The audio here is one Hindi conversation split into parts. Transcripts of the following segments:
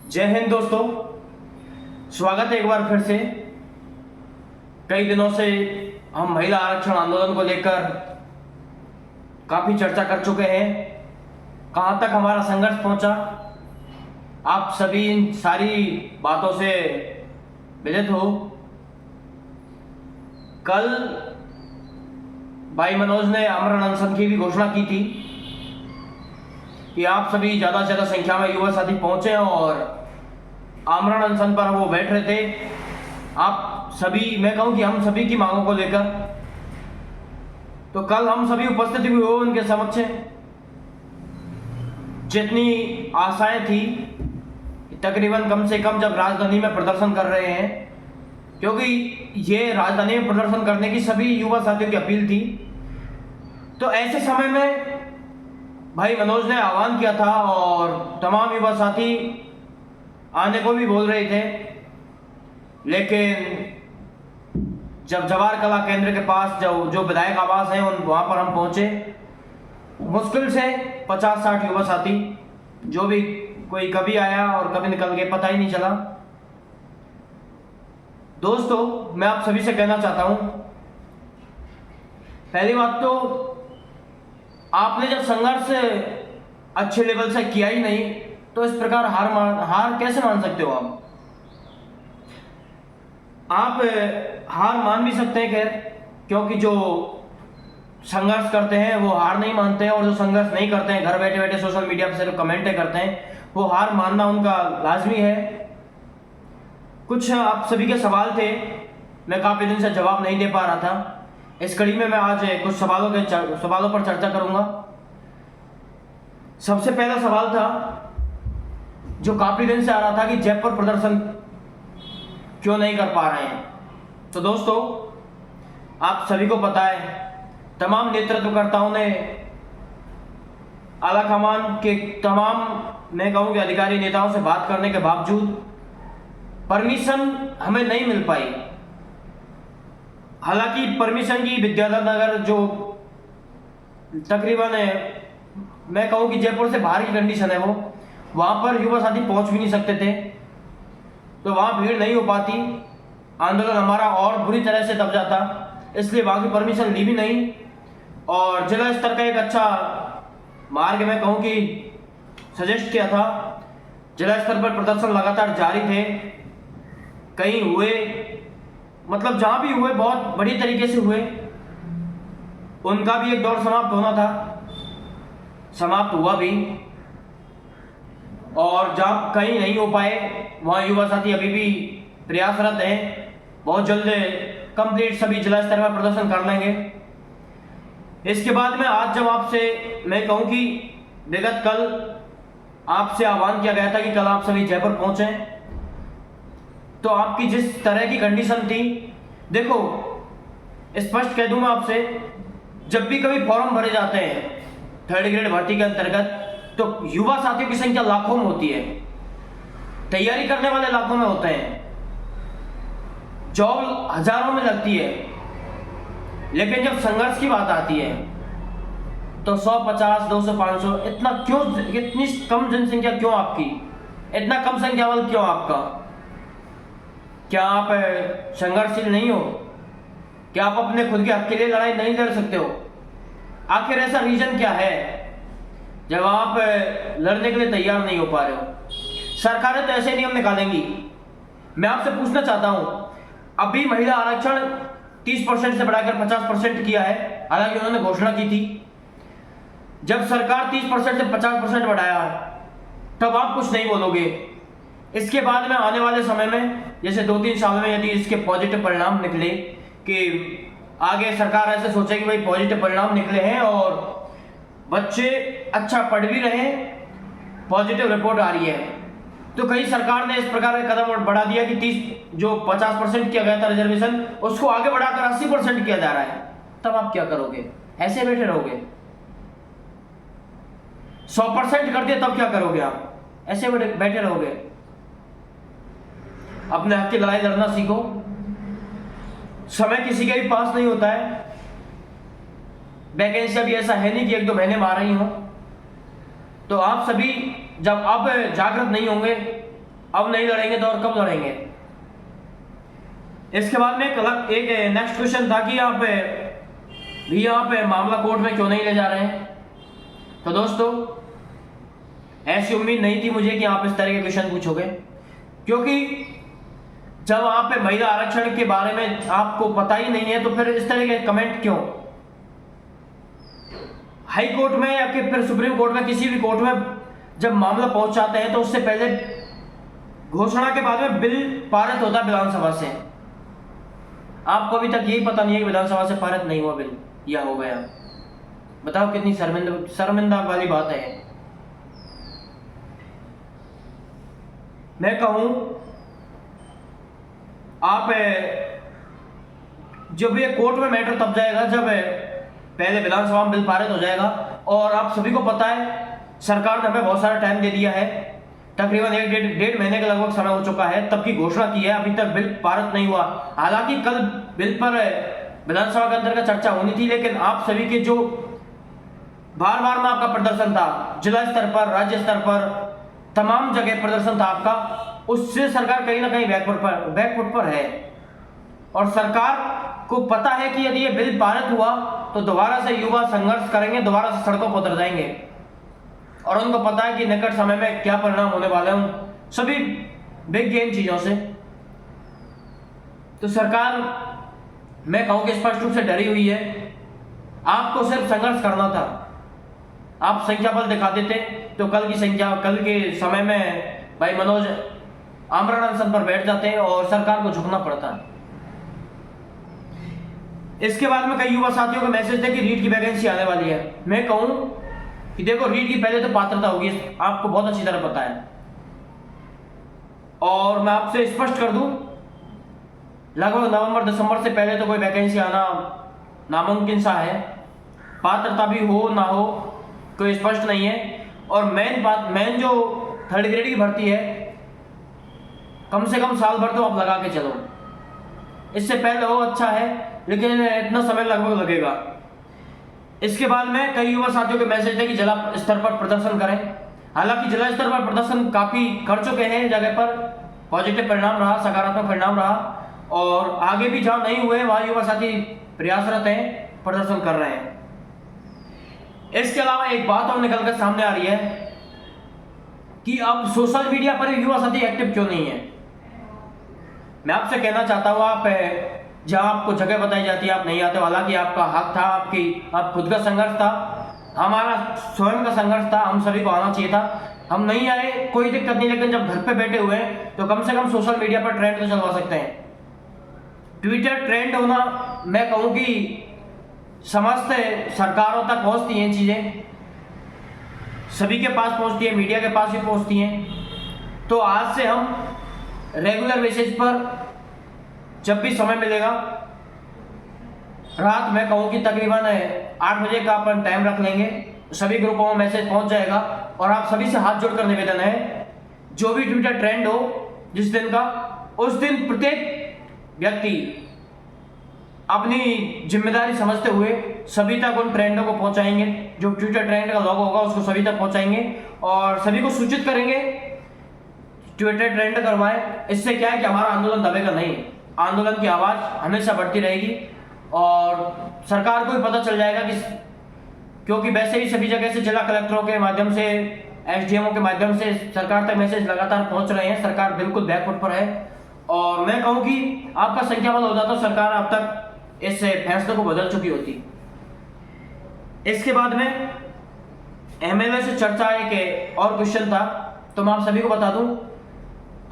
जय हिंद दोस्तों, स्वागत है एक बार फिर से। कई दिनों से हम महिला आरक्षण आंदोलन को लेकर काफी चर्चा कर चुके हैं। कहां तक हमारा संघर्ष पहुंचा, आप सभी इन सारी बातों से विदित हो। कल भाई मनोज ने आमरण अनशन की भी घोषणा की थी कि आप सभी ज़्यादा से ज़्यादा संख्या में युवा साथी पहुंचे और आमरण अनशन पर वो बैठ रहे थे। आप सभी, मैं कहूं कि हम सभी की मांगों को लेकर। तो कल हम सभी उपस्थित हुए उनके समक्ष। जितनी आशाएं थी, तकरीबन कम से कम जब राजधानी में प्रदर्शन कर रहे हैं, क्योंकि ये राजधानी में प्रदर्शन करने की सभी युवा साथियों की अपील थी, तो ऐसे समय में भाई मनोज ने आह्वान किया था और तमाम युवा साथी आने को भी बोल रहे थे। लेकिन जब जवाहर कला केंद्र के पास जो विधायक आवास है वहां पर हम पहुंचे, मुश्किल से 50-60 युवा साथी, जो भी कोई कभी आया और कभी निकल गया, पता ही नहीं चला। दोस्तों, मैं आप सभी से कहना चाहता हूं, पहली बात तो आपने जब संघर्ष अच्छे लेवल से किया ही नहीं, तो इस प्रकार हार कैसे मान सकते हो आप हार मान भी सकते हैं खैर, क्योंकि जो संघर्ष करते हैं वो हार नहीं मानते हैं, और जो संघर्ष नहीं करते हैं, घर बैठे बैठे सोशल मीडिया पर सिर्फ कमेंटें करते हैं, वो हार मानना उनका लाजमी है। कुछ आप सभी के सवाल थे, मैं काफी दिन से जवाब नहीं दे पा रहा था। इस कड़ी में मैं आज कुछ सवालों पर चर्चा करूंगा। सबसे पहला सवाल था जो काफी दिन से आ रहा था कि जयपुर प्रदर्शन क्यों नहीं कर पा रहे हैं। तो दोस्तों, आप सभी को पता है, तमाम नेतृत्वकर्ताओं ने, आला कमान के तमाम, मैं कहूं कि अधिकारी नेताओं से बात करने के बावजूद परमिशन हमें नहीं मिल पाई। हालांकि परमिशन की विद्याधर नगर, जो तकरीबन मैं कहूं कि जयपुर से बाहर की कंडीशन है, वो वहां पर युवा साथी पहुंच भी नहीं सकते थे, तो वहां भीड़ नहीं हो पाती, आंदोलन हमारा और बुरी तरह से दब जाता, इसलिए वहां की परमिशन ली भी नहीं। और जिला स्तर का एक अच्छा मार्ग मैं कहूं कि सजेस्ट किया था। जिला स्तर पर प्रदर्शन लगातार जारी थे, कहीं हुए, मतलब जहां भी हुए बहुत बड़ी तरीके से हुए। उनका भी एक दौर समाप्त होना था, समाप्त हुआ भी। और जहां कहीं नहीं हो पाए, वहां युवा साथी अभी भी प्रयासरत हैं। बहुत जल्द कंप्लीट सभी जिला स्तर पर प्रदर्शन कर लेंगे। इसके बाद में आज जब आपसे मैं कहूं कि विगत कल आपसे आह्वान किया गया था कि कल आप सभी जयपुर पहुंचे, तो आपकी जिस तरह की कंडीशन थी, देखो स्पष्ट कह दूं मैं आपसे, जब भी कभी फॉर्म भरे जाते हैं थर्ड ग्रेड भर्ती के अंतर्गत, तो युवा साथियों की संख्या लाखों में होती है, तैयारी करने वाले लाखों में होते हैं, जॉब हजारों में लगती है। लेकिन जब संघर्ष की बात आती है तो 100, 50, 200, 500, इतना क्यों, इतनी कम जनसंख्या क्यों आपकी, इतना कम संख्या बल क्यों आपका? क्या आप संघर्षशील नहीं हो? क्या आप अपने खुद के हक के लिए लड़ाई नहीं लड़ सकते हो? आखिर ऐसा रीजन क्या है जब आप लड़ने के लिए तैयार नहीं हो पा रहे हो? सरकारें तो ऐसे नियम निकालेंगी। मैं आपसे पूछना चाहता हूं, अभी महिला आरक्षण 30% से बढ़ाकर 50% किया है, हालांकि उन्होंने घोषणा की थी। जब सरकार 30% से 50% बढ़ाया, तब आप कुछ नहीं बोलोगे। इसके बाद में आने वाले समय में, जैसे 2-3 साल में, यदि इसके पॉजिटिव परिणाम निकले, कि आगे सरकार ऐसे सोचे कि भाई पॉजिटिव परिणाम निकले हैं और बच्चे अच्छा पढ़ भी रहे हैं, पॉजिटिव रिपोर्ट आ रही है, तो कहीं सरकार ने इस प्रकार का कदम बढ़ा दिया कि 50% किया गया था रिजर्वेशन, उसको आगे बढ़ाकर 80% किया जा रहा है, तब आप क्या करोगे? ऐसे बैठे रहोगे? 100% कर दिया, तब क्या करोगे आप? ऐसे बैठे रहोगे? अपने हक की लड़ाई लड़ना सीखो। समय किसी के भी पास नहीं होता है। वैकेंसी अभी ऐसा है नहीं कि 1-2 महीने में आ रही हो। तो आप सभी जब अब जागृत नहीं होंगे अब नहीं लड़ेंगे तो और कब लड़ेंगे? इसके बाद में एक नेक्स्ट क्वेश्चन था कि यहाँ पे मामला कोर्ट में क्यों नहीं ले जा रहे हैं। तो दोस्तों, ऐसी उम्मीद नहीं थी मुझे कि आप इस तरह के क्वेश्चन पूछोगे, क्योंकि जब वहां पे महिला आरक्षण के बारे में आपको पता ही नहीं है तो फिर इस तरह के कमेंट क्यों? हाई कोर्ट में या फिर सुप्रीम कोर्ट में, किसी भी कोर्ट में जब मामला पहुंच जाते हैं तो उससे पहले घोषणा के बाद में बिल पारित होता है विधानसभा से। आपको अभी तक यही पता नहीं है कि विधानसभा से पारित नहीं हुआ बिल या हो गया। बताओ कितनी शर्मिंदा वाली बात है। मैं कहूं, आप जब ये कोर्ट में मैटर तब जाएगा जब पहले विधानसभा में बिल पारित हो जाएगा। और आप सभी को पता है सरकार ने हमें बहुत सारा टाइम दे दिया है, तकरीबन डेढ़ महीने का लगभग समय हो चुका है, तब की घोषणा की है, अभी तक बिल पारित नहीं हुआ। हालांकि कल बिल पर विधानसभा के अंदर का चर्चा होनी थी, लेकिन आप सभी के जो बार बार में आपका प्रदर्शन था, जिला स्तर पर, राज्य स्तर पर, तमाम जगह प्रदर्शन था आपका, उससे सरकार कहीं ना कहीं बैकफुट पर है। और सरकार को पता है कि यदि ये बिल पारित हुआ तो दोबारा से युवा संघर्ष करेंगे, दोबारा से सड़कों पर उतर जाएंगे। और उनको पता है कि निकट समय में क्या परिणाम होने वाले हैं उन सभी बिग गेम चीजों से। तो सरकार, मैं कहूं कि स्पष्ट रूप से डरी हुई है। आपको सिर्फ संघर्ष करना था। आप संख्या बल दिखा देते तो कल के समय में भाई मनोज आमरण अनशन पर बैठ जाते और सरकार को झुकना पड़ता। इसके बाद में कई युवा साथियों को मैसेज थे कि रीट की वैकेंसी आने वाली है। मैं कहूं कि देखो, रीट की पहले तो पात्रता होगी, आपको बहुत अच्छी तरह पता है। और मैं आपसे स्पष्ट कर दूं, लगभग नवंबर-दिसंबर से पहले तो कोई वैकेंसी आना नामुमकिन सा है। पात्रता भी हो ना हो कोई स्पष्ट नहीं है। और मेन जो थर्ड ग्रेड की भर्ती है, कम से कम साल भर तो आप लगा के चलो। इससे पहले हो अच्छा है, लेकिन इतना समय लगभग लगेगा। इसके बाद में कई युवा साथियों के मैसेज थे कि जिला स्तर पर प्रदर्शन करें। हालांकि जिला स्तर पर प्रदर्शन काफी कर चुके हैं, जगह पर पॉजिटिव परिणाम रहा, सकारात्मक परिणाम रहा। और आगे भी जहां नहीं हुए वहां युवा साथी प्रयासरत हैं, प्रदर्शन कर रहे हैं। इसके अलावा एक बात और निकलकर सामने आ रही है कि अब सोशल मीडिया पर युवा साथी एक्टिव क्यों नहीं है। मैं आपसे कहना चाहता हूं, आप जहां आपको जगह बताई जाती है आप नहीं आते। हालांकि आपका हक था, आप खुद का संघर्ष था, हमारा स्वयं का संघर्ष था, हम सभी को आना चाहिए था। हम नहीं आए, कोई दिक्कत नहीं, लेकिन जब घर पे बैठे हुए हैं तो कम से कम सोशल मीडिया पर ट्रेंड तो चलवा सकते हैं। ट्विटर ट्रेंड होना, मैं कहूं कि समस्त सरकारों तक पहुंचती हैं चीजें, सभी के पास पहुंचती है, मीडिया के पास भी पहुंचती हैं। तो आज से हम रेगुलर बेसिस पर जब भी समय मिलेगा, रात में कहूं कि तकरीबन 8 बजे का अपन टाइम रख लेंगे, सभी ग्रुपों में मैसेज पहुंच जाएगा। और आप सभी से हाथ जोड़कर निवेदन है, जो भी ट्विटर ट्रेंड हो जिस दिन का, उस दिन प्रत्येक व्यक्ति अपनी जिम्मेदारी समझते हुए सभी तक उन ट्रेंडों को पहुंचाएंगे। जो ट्विटर ट्रेंड का लॉगो होगा उसको सभी तक पहुंचाएंगे और सभी को सूचित करेंगे ट्विटर ट्रेंड करवाएं। इससे क्या है कि हमारा आंदोलन दबेगा नहीं, आंदोलन की आवाज हमेशा बढ़ती रहेगी और सरकार को भी पता चल जाएगा कि, क्योंकि वैसे ही सभी जगह से जिला कलेक्टरों के माध्यम से, एसडीएमओ के माध्यम से सरकार तक मैसेज लगातार पहुंच रहे हैं। सरकार बिल्कुल बैकफुट पर है और मैं कहूं कि आपका संख्या बल होता तो सरकार अब तक इस फैसले को बदल चुकी होती। इसके बाद में एमएलए से चर्चा एक और क्वेश्चन था, तो मैं आप सभी को बता दूं,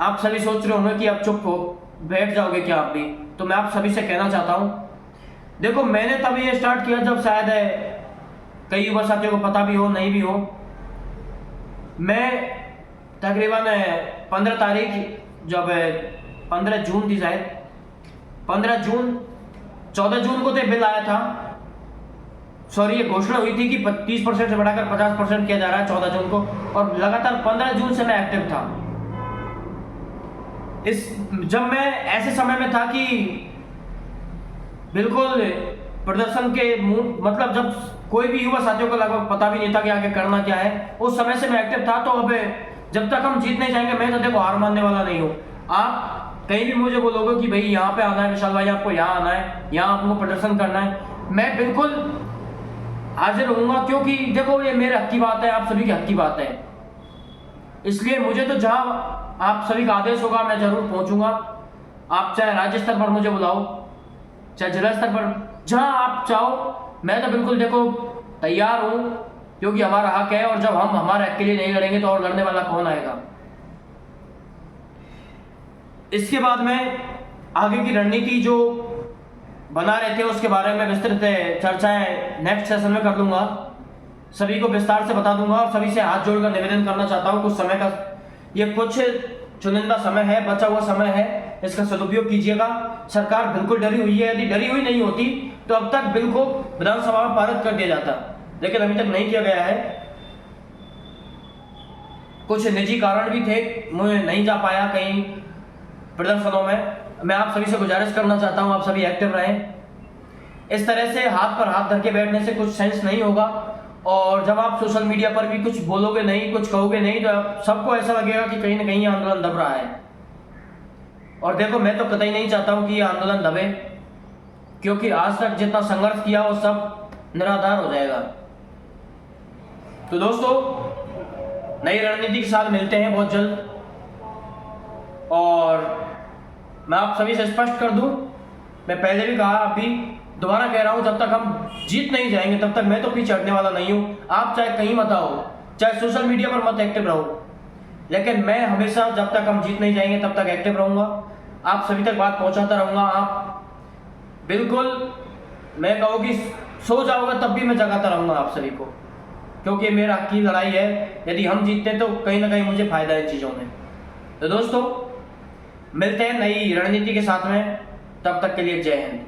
आप सभी सोच रहे होंगे कि आप चुप हो बैठ जाओगे क्या आप भी, तो मैं आप सभी से कहना चाहता हूं, देखो मैंने तब ये स्टार्ट किया जब शायद कई युवा साथियों को पता भी हो नहीं भी हो। मैं तकरीबन 15 तारीख, जब 15 जून थी शायद, 14 जून को तो बिल आया था, सॉरी ये घोषणा हुई थी कि 30% से बढ़ाकर 50% किया जा रहा है 14 जून को, और लगातार 15 जून से मैं एक्टिव था। जब मैं ऐसे समय में था कि बिल्कुल प्रदर्शन के मतलब जब कोई भी युवा साथियों को लगभग पता भी नहीं था कि आगे करना क्या है, उस समय से मैं एक्टिव था। तो अब जब तक हम जीत नहीं जाएंगे, मैं तो देखो हार मानने वाला नहीं हूँ। आप कहीं भी मुझे बोलोगे कि भाई यहाँ पे आना है विशाल भाई, आपको यहाँ आना है, यहाँ आपको प्रदर्शन करना है, मैं बिल्कुल हाजिर रहूंगा, क्योंकि देखो ये मेरे हक की बात है, आप सभी के हक की बात है। इसलिए मुझे तो जहाँ आप सभी का आदेश होगा मैं जरूर पहुंचूंगा। आप चाहे राज्य स्तर पर मुझे बुलाओ, चाहे जिला स्तर पर, जहाँ आप चाहो, मैं तो बिल्कुल देखो तैयार हूँ, क्योंकि हमारा हक है। और जब हम हमारे हक के लिए नहीं लड़ेंगे तो और लड़ने वाला कौन आएगा। इसके बाद में आगे की रणनीति जो बना रहे थे उसके बारे में विस्तृत चर्चाएं नेक्स्ट सेशन में कर लूंगा, सभी को विस्तार से बता दूंगा। और सभी से हाथ जोड़कर निवेदन करना चाहता हूं, कुछ समय का, ये कुछ चुनिंदा समय है, बचा हुआ समय है, इसका सदुपयोग कीजिएगा। सरकार बिल्कुल डरी हुई है, यदि डरी हुई नहीं होती तो अब तक बिल को विधानसभा में पारित कर दिया जाता, लेकिन अभी तक नहीं किया गया है। कुछ निजी कारण भी थे, मैं नहीं जा पाया कहीं प्रदर्शनों में। मैं आप सभी से गुजारिश करना चाहता हूं, आप सभी एक्टिव रहें। इस तरह से हाथ पर हाथ धर के बैठने से कुछ सेंस नहीं होगा। और जब आप सोशल मीडिया पर भी कुछ बोलोगे नहीं, कुछ कहोगे नहीं, तो सबको ऐसा लगेगा कि कहीं ना कहीं आंदोलन दब रहा है। और देखो मैं तो कतई नहीं चाहता हूं कि ये आंदोलन दबे, क्योंकि आज तक जितना संघर्ष किया वो सब निराधार हो जाएगा। तो दोस्तों, नई रणनीति के साथ मिलते हैं बहुत जल्द। और मैं आप सभी से स्पष्ट कर दूं, मैं पहले भी कहा, अभी दोबारा कह रहा हूं, जब तक हम जीत नहीं जाएंगे तब तक मैं तो पीछे हटने वाला नहीं हूं। आप चाहे कहीं मत आओ, चाहे सोशल मीडिया पर मत एक्टिव रहो, लेकिन मैं हमेशा जब तक हम जीत नहीं जाएंगे तब तक एक्टिव रहूंगा, आप सभी तक बात पहुंचाता रहूंगा। आप बिल्कुल, मैं कहूँ कि सो जाओगे तब भी मैं जगाता रहूंगा आप सभी को, क्योंकि मेरा हक की लड़ाई है। यदि हम जीतते तो कहीं ना कहीं मुझे फायदा है इन चीज़ों में। तो दोस्तों, मिलते हैं नई रणनीति के साथ में, तब तक के लिए जय हिंद।